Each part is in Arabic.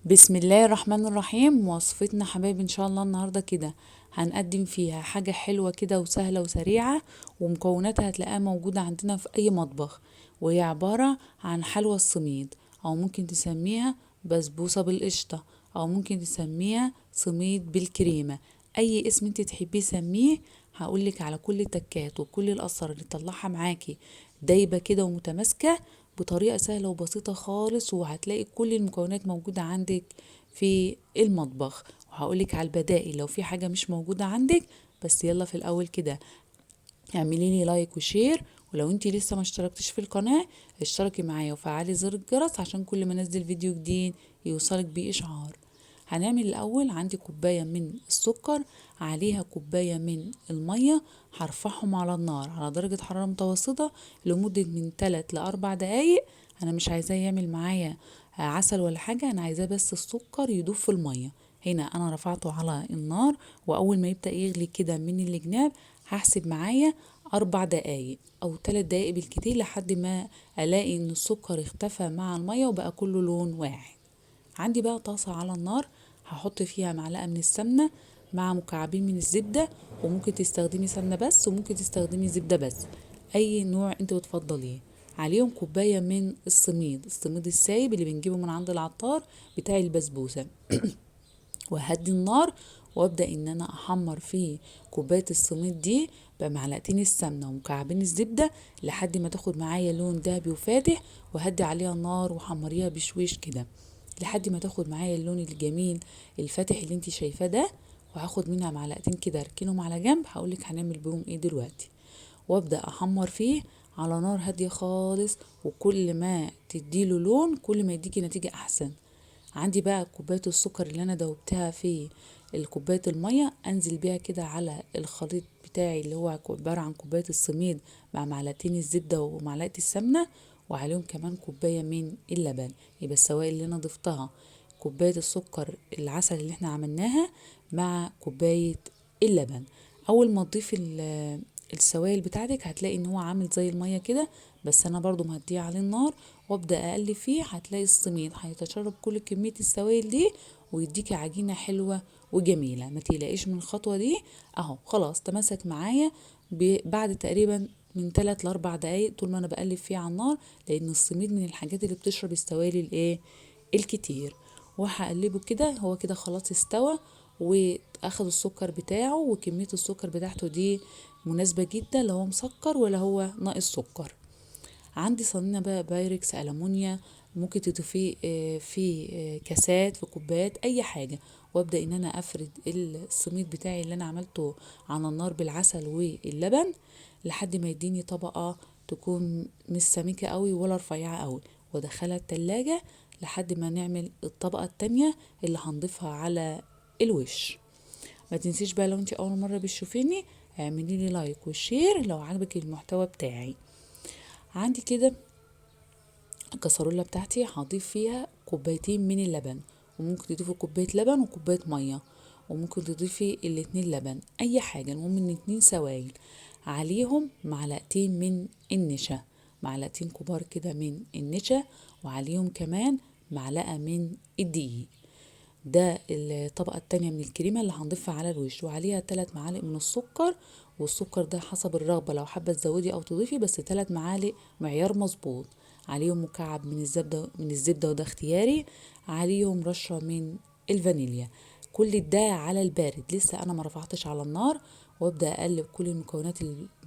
بسم الله الرحمن الرحيم. وصفتنا حبايبي ان شاء الله النهارده كده هنقدم فيها حاجة حلوة كده وسهلة وسريعة، ومكوناتها هتلاقيها موجودة عندنا في اي مطبخ، وهي عبارة عن حلوى السميد، او ممكن تسميها بسبوسة بالقشطة، او ممكن تسميها سميد بالكريمة. اي اسم انت تحبيه سميه. هقولك على كل التكات وكل الاسرار اللي تطلعها معاكي دايبة كده ومتماسكة بطريقة سهلة وبسيطة خالص، وهتلاقي كل المكونات موجودة عندك في المطبخ. وهقولك على البدائل لو في حاجة مش موجودة عندك. بس يلا في الأول كده اعملي لي لايك وشير، ولو انتي لسه ما اشتركتش في القناة اشتركي معايا وفعلي زر الجرس عشان كل ما انزل فيديو جديد يوصلك بيه اشعار. هنعمل الاول، عندي كوباية من السكر، عليها كوباية من المية، هرفعهم على النار على درجة حرارة متوسطة لمدة من 3 ل4 دقايق. انا مش عايزاه يعمل معايا عسل ولا حاجة، انا عايزاه بس السكر يدوب في المية. هنا انا رفعته على النار، واول ما يبدأ يغلي كده من الجناب هحسب معايا 4 دقايق او 3 دقايق بالكتير لحد ما الاقي ان السكر اختفى مع المية وبقى كله لون واحد. عندي بقى طاسة على النار، هحط فيها معلقة من السمنة مع مكعبين من الزبدة، وممكن تستخدمي سمنة بس وممكن تستخدمي زبدة بس، اي نوع انت بتفضليه. عليهم كوباية من السميد السايب اللي بنجيبه من عند العطار بتاع البسبوسة. وهدي النار وابدا ان انا احمر في كوبايه السميد دي بمعلقتين السمنه ومكعبين الزبده لحد ما تاخد معايا لون ذهبي وفاتح، وهدي عليها النار وحمريها بشويش كده لحد ما تاخد معايا اللون الجميل الفاتح اللي انت شايفاه ده. وهاخد منها معلقتين كده اركنهم على جنب، هقولك هنعمل بيهم ايه دلوقتي. وابدا احمر فيه على نار هاديه خالص، وكل ما تديله لون كل ما يديكي نتيجه احسن. عندي بقى كوباية السكر اللي انا دوبتها في الكوباية المية، انزل بيها كده على الخليط بتاعي اللي هو عبارة عن كوباية السميد مع معلقتين الزبدة ومعلقة السمنة، وعليهم كمان كوباية من اللبن. يبقى السوائل اللي انا ضفتها كوباية السكر العسل اللي احنا عملناها مع كوباية اللبن. اول ما تضيف السوائل بتاعتك هتلاقي ان هو عامل زي المية كده، بس انا برضو مهديه عليه النار وابدا اقلب فيه. هتلاقي السميد هيتشرب كل كميه السوائل دي ويديكي عجينه حلوه وجميله. ما تقلقيش من الخطوه دي. اهو خلاص تماسك معايا بعد تقريبا من 3 ل4 دقايق طول ما انا بقلب فيه على النار، لان السميد من الحاجات اللي بتشرب السوائل الايه الكتير. وهقلبه كده، هو كده خلاص استوى واخد السكر بتاعه، وكميه السكر بتاعته دي مناسبه جدا، لا هو مسكر ولا هو ناقص سكر. عندي صينية بقى بايركس ألمونيا، ممكن تضيفيه في كاسات في كوبايات أي حاجة. وابدأ إن أنا أفرد السميد بتاعي اللي أنا عملته على النار بالعسل واللبن لحد ما يديني طبقة تكون مش سميكة قوي ولا رفيعة قوي، وادخلها التلاجة لحد ما نعمل الطبقة التانية اللي هنضيفها على الوش. ما تنسيش بقى لو انت اول مرة بتشوفيني اعملي لي لايك وشير لو عجبك المحتوى بتاعي. عندي كده الكسرولة بتاعتي هضيف فيها كوبايتين من اللبن، وممكن تضيفي كوباية لبن وكوباية مية، وممكن تضيفي الاتنين لبن اي حاجة، المهم ان 2 سوائل. عليهم معلقتين من النشا، معلقتين كبار كده من النشا، وعليهم كمان معلقة من الدقيق. ده الطبقة التانية من الكريمة اللي هنضيفها على الوش، وعليها 3 معالق من السكر. والسكر ده حسب الرغبة، لو حابة تزودي او تضيفي، بس 3 معالق معيار مظبوط. عليهم مكعب من الزبدة وده اختياري. عليهم رشة من الفانيليا. كل ده على البارد، لسه انا ما رفعتش على النار. وابدأ اقلب كل المكونات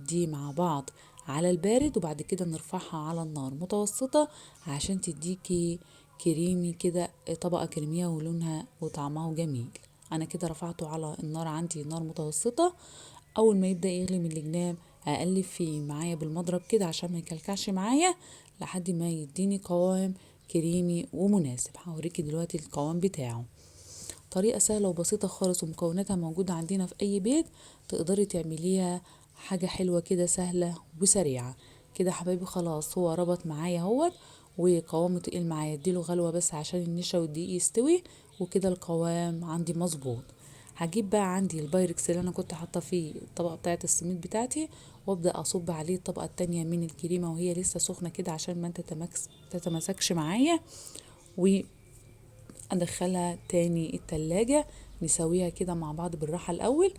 دي مع بعض على البارد، وبعد كده نرفعها على النار متوسطة عشان تديكي كريمي كده، طبقة كريمية ولونها وطعمها جميل. انا كده رفعته على النار، عندي نار متوسطة. اول ما يبدأ يغلي من الجناب اقلب فيه معايا بالمضرب كده عشان ما يكلكعش معايا لحد ما يديني قوام كريمي ومناسب. هوريكي دلوقتي القوام بتاعه. طريقة سهلة وبسيطة خالص، ومكوناتها موجودة عندنا في أي بيت، تقدري تعمليها حاجة حلوة كده سهلة وسريعة. كده حبايبي خلاص هو ربط معايا اهوت، وقوامه تقيل معايا، اديله غلوة بس عشان النشا والدقيق يستوي، وكده القوام عندي مظبوط. هجيب بقى عندي البايركس اللي انا كنت حاطه فيه الطبقه بتاعه السميد بتاعتي، وابدا اصب عليه الطبقه التانية من الكريمه وهي لسه سخنه كده عشان ما تتمسكش معايا. ادخلها تاني التلاجة، نسويها كده مع بعض بالراحة الاول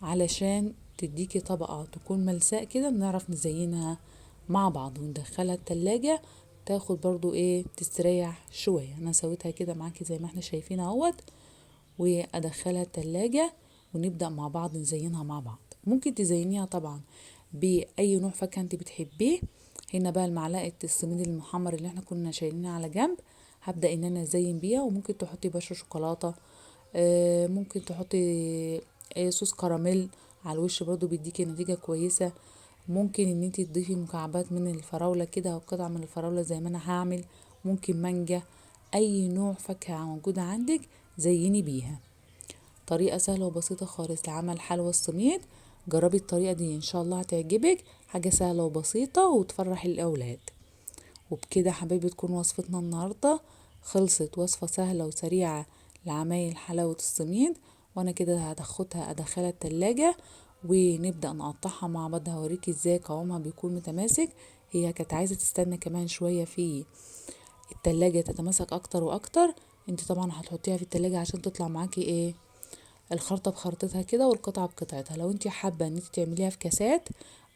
علشان تديكي طبقة تكون ملساء كده، نعرف نزينها مع بعض وندخلها التلاجة تاخد برضو ايه تستريح شوية. انا سويتها كده معاكي زي ما احنا شايفين اهوت، وادخلها التلاجة ونبدأ مع بعض نزينها مع بعض. ممكن تزينيها طبعا بأي نوع فاكهة انت بتحبيه. هنا بقى المعلقة السميد المحمر اللي احنا كنا شايلينها على جنب هبدأ ان انا ازين بيها، وممكن تحطي بشر شوكولاتة، ممكن تحطي صوص كراميل على الوش برضو بيديكي نتيجة كويسة. ممكن ان انت تضيفي مكعبات من الفراولة كده او قطع من الفراولة زي ما انا هعمل، ممكن مانجا، اي نوع فاكهة موجودة عندك زيني بيها. طريقة سهلة وبسيطة خالص لعمل حلوى السميد. جربي الطريقة دي ان شاء الله هتعجبك، حاجة سهلة وبسيطة وتفرح الاولاد. وبكده حبايبي تكون وصفتنا النهاردة خلصت، وصفة سهلة وسريعة لعمايل حلاوة السميد. وانا كده هاخدها ادخلها التلاجة ونبدأ نقطعها مع بعض، هوريكي ازاي قوامها بيكون متماسك. هي كانت عايزة تستنى كمان شوية في التلاجة تتماسك اكتر واكتر. انت طبعا هتحطيها في التلاجة عشان تطلع معاكي ايه الخرطة بخرطتها كده والقطعة بقطعتها. لو انت حابة ان انت تعمليها في كاسات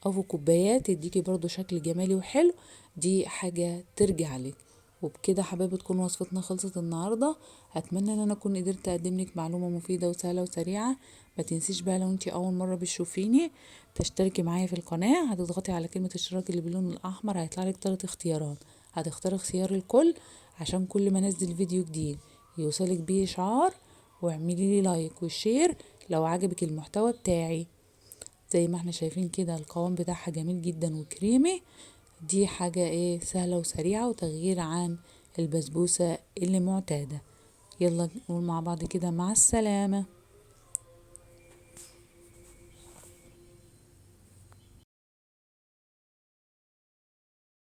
او في كوبايات تديكي برضو شكل جمالي وحلو، دي حاجة ترجع لك. وبكده حبايبي تكون وصفتنا خلصت النهاردة. اتمنى ان انا اكون قدرت اقدم لك معلومة مفيدة وسهلة وسريعة. ما تنسيش بقى لو انت اول مرة بتشوفيني تشتركي معايا في القناة، هتضغطي على كلمة اشتراك اللي باللون الاحمر هيطلع لك 3 اختيارات، هتختاري اختيار الكل عشان كل ما انزل فيديو جديد يوصلك بيه اشعار. واعملي لي لايك وشير لو عجبك المحتوى بتاعي. زي ما احنا شايفين كده القوام بتاعها جميل جدا وكريمي، دي حاجة ايه سهلة وسريعة وتغيير عن البسبوسة اللي معتادة. يلا نقول مع بعض كده مع السلامة.